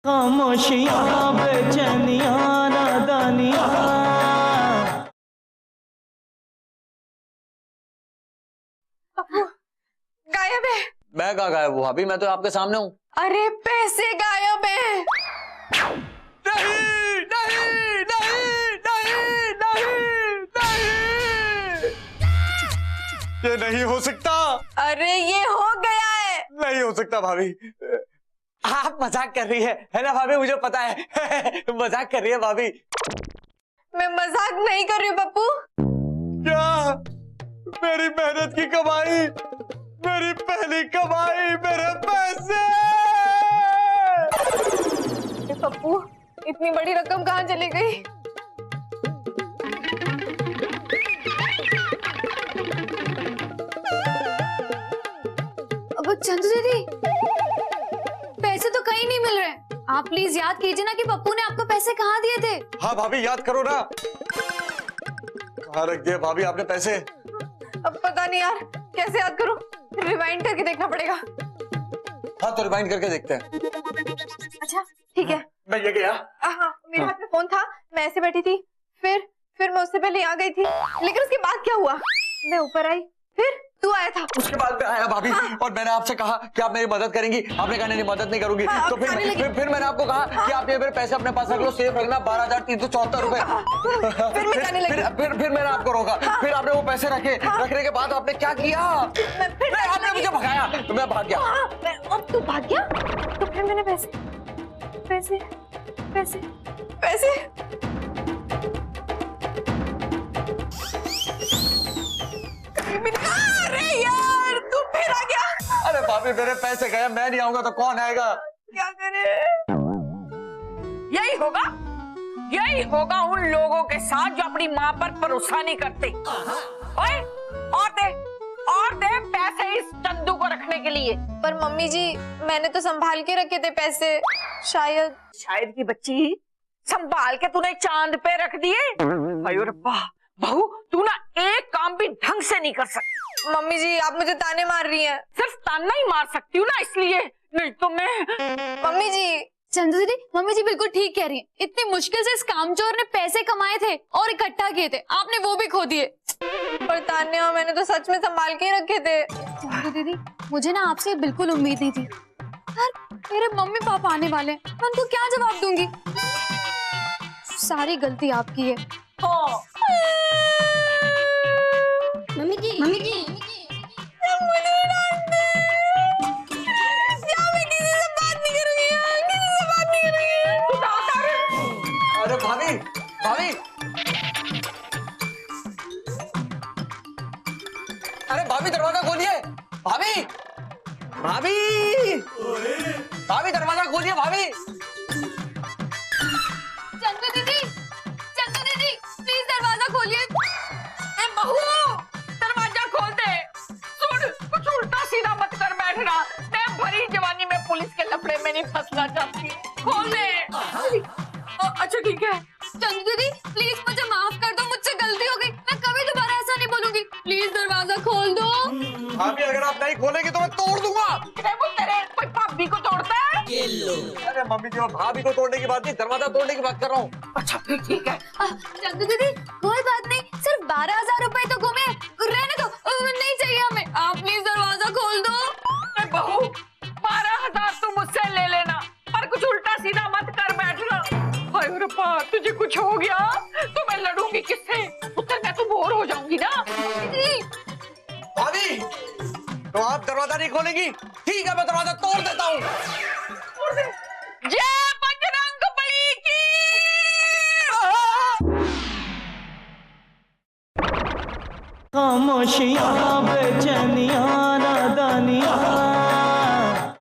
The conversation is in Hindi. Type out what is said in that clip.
खामोशियाँ बेचैनियाँ नादानियाँ। गायब है। मैं कहाँ गायब हूँ भाभी, मैं तो आपके सामने हूँ। अरे पैसे गायब है। नहीं नहीं नहीं नहीं नहीं नहीं, ये नहीं हो सकता। अरे ये हो गया है। नहीं हो सकता भाभी, आप मजाक कर रही है ना भाभी, मुझे पता है मजाक कर रही है भाभी। मैं मजाक नहीं कर रही हूँ पप्पू। क्या? मेरी मेहनत की कमाई, मेरी पहली कमाई, मेरे पैसे। पप्पू इतनी बड़ी रकम कहाँ चली गई? अब चंदू दीदी, पैसे तो कहीं नहीं मिल रहे। आप प्लीज याद कीजिए ना कि पप्पू ने आपको पैसे कहाँ दिए थे। हाँ भाभी याद करो ना, कहाँ रख दिए भाभी आपने पैसे? अब पता नहीं यार, कैसे याद करूं? रिवाइंड करके देखना पड़ेगा। हाँ तो रिवाइंड करके देखते हैं। अच्छा ठीक है। मैं ये गया। हाँ मेरे हाथ में फोन था, मैं ऐसे बैठी थी, फिर मैं उससे पहले यहाँ गई थी, लेकिन उसके बाद क्या हुआ? मैं ऊपर आई, फिर तू आया था। उसके बाद मैं आया भाभी। हाँ। और मैंने आपसे कहा कि आप मेरी मदद करेंगी, आपने कहा नहीं मदद नहीं करूंगी। हाँ, तो फिर मैंने आपको कहा कि आप ये मेरे पैसे अपने पास रख लो, सेफ रखना, 12,374 रुपए। फिर मैं जाने लगी। फिर मैंने आपको रोका। हाँ। फिर आपने वो पैसे रखे। हाँ। रखने के बाद आपने क्या किया? आपने मुझे भगाया तो मैं भाग गया। अब तू भाग गया तो फिर मैंने पैसे पैसे पैसे पैसे अरे यार तू फिर आ गया। अरे भाभी मेरे पैसे गए, मैं नहीं आऊंगा तो कौन आएगा? क्या करे? यही होगा उन लोगों के साथ जो अपनी माँ पर भरोसा नहीं करते। ओए, और दे पैसे इस चंदू को रखने के लिए। पर मम्मी जी मैंने तो संभाल के रखे थे पैसे, शायद की बच्ची, संभाल के तूने चांद पे रख दिए। अयो रब्बा, बहू तू ना एक काम भी ढंग से नहीं कर सकती। मम्मी जी आप मुझे ताने मार रही हैं। सिर्फ ताना ही मार सकती हूँ ना, इसलिए, नहीं तो मैं। मम्मी जी, चंदू दीदी, मम्मी जी बिल्कुल ठीक कह रही हैं। इतनी मुश्किल से इस कामचोर ने पैसे कमाए थे और इकट्ठा किए थे, आपने वो भी खो दिए। पर तान्या मैंने तो सच में संभाल के रखे थे। चंदू दीदी मुझे ना आपसे बिल्कुल उम्मीद नहीं थी। यार मेरे मम्मी पापा आने वाले हैं, मैं उनको क्या जवाब दूंगी? सारी गलती आपकी है। मम्मी जी मुझे डांट दे। मैं किसी से बात नहीं करूंगी, किसी से बात नहीं करूंगी। अरे भाभी भाभी, अरे भाभी दरवाजा खोलिए। भाभी भाभी भाभी दरवाजा खोलिए भाभी। चंदू दीदी प्लीज दरवाजा खोलिए। बहू दरवाजा खोल दे। सुन, कुछ उल्टा सीधा मत कर बैठना। मैं भरी जवानी में पुलिस के लफड़े में नहीं फंसना चाहती। खोल दे। अच्छा ठीक है। चंदू दीदी प्लीज मुझे माफ कर दो, मुझसे गलती हो गई, मैं कभी दोबारा ऐसा नहीं बोलूंगी। प्लीज दरवाजा खोल दो। भाभी अगर आप नहीं खोलेंगे तो मैं तोड़ दूंगा। तेरे कोई भाभी को तोड़ता है? अरे मम्मी जी, भाभी को तोड़ने की बात नहीं, दरवाजा तोड़ने की बात कर रहा हूँ। अच्छा फिर ठीक है। चंदू दीदी कोई बात नहीं, सिर्फ 12,000 रुपए तो घूमे, रहने दो, नहीं चाहिए हमें। आप प्लीज दरवाजा खोल दो। बहू 12,000 तुम मुझसे ले लेना, पर कुछ उल्टा सीधा मत कर बैठना। हाय रब्बा, तुझे कुछ हो गया तो मैं लड़ूंगी किससे? उत्तर मैं तो बोर हो जाऊंगी ना। भाभी तो आप दरवाजा नहीं खोलेंगी? ठीक है मैं दरवाजा तोड़ देता हूँ। जय बजरंगबली की। खामोशियाँ बेचैनियाँ नादानियाँ।